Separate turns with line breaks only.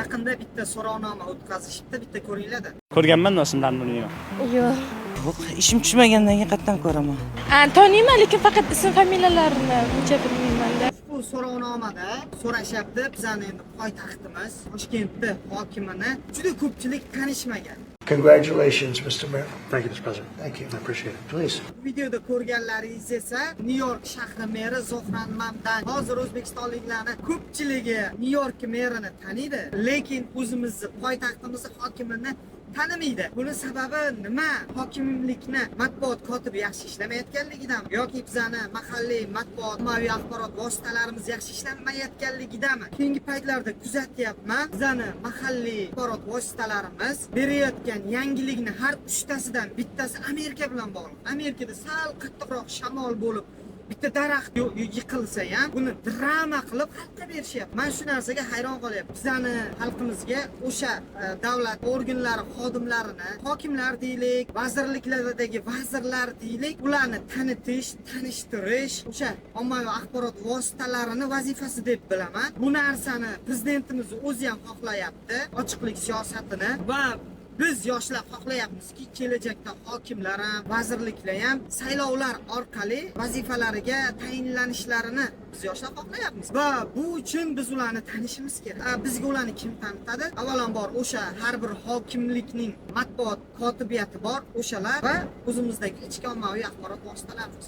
Yaqinda bitta so'rovnoma o'tkazishibdi, bitta ko'ringlar-da.
Ko'rganman do'stimdan buni.
Yo'q.
Yo'q, ishim tushmagandan keyin qatdan ko'raman.
Taniyman, lekin faqat ism familiyalarini uncha bilmayman-da.
Bu so'rovnomada so'rashyapti, bizani endi poytaxtimiz Toshkentda hokimini juda ko'pchilik tanishmagan.
Congratulations, Mr. Mayor.
Thank you, Mr. President.
Thank you.
I appreciate it.
Please.
Videoda ko'rganlaringiz esa Nyu-York shahri meri Zohran Mamdan. Hozir o'zbekistonliklarning ko'pchiligi Nyu-York merini taniydi, lekin o'zimizni poytaxtimizni hokimini tanimaydi. Buni sababi nima? Hokimlikni matbuot kotibi yaxshi ishlamayotganligidami yoki bizani mahalliy matbuot, ommaviy axborot vositalarimiz yaxshi ishlamayotganligidami? Keyingi paytlarda kuzatyapman, bizani mahalliy axborot vositalarimiz berayotgan yangilikni har 3tasidan bittasi Amerika bilan bog'liq. Amerikada sal qattiqroq shamol bo'lib bitta daraxt yiqilsa ham buni drama qilib xalqqa berishyapti. Men shu narsaga hayron qolyapman. Bizani xalqimizga o'sha davlat organlari xodimlarini, hokimlar deylik, vazirliklardagi vazirlar deylik, ularni tanitish, tanishtirish, o'sha ommaviy axborot vositalarini vazifasi deb bilaman. Bu narsani prezidentimiz o'zi ham xohlayapti, ochiqlik siyosatini, va biz yoshlar xohlayapmizki, kelajakda hokimlar ham, vazirliklar ham saylovlar orqali vazifalariga tayinlanishlarini biz yoshlar xohlayapmiz. Va bu uchun biz ularni tanishimiz kerak. Bizga ularni kim tanitadi? Avvalambor o'sha har bir hokimlikning matbuot kotibiyati bor, o'shalar va o'zimizdagi ichki ommaviy axborot vositalarimiz.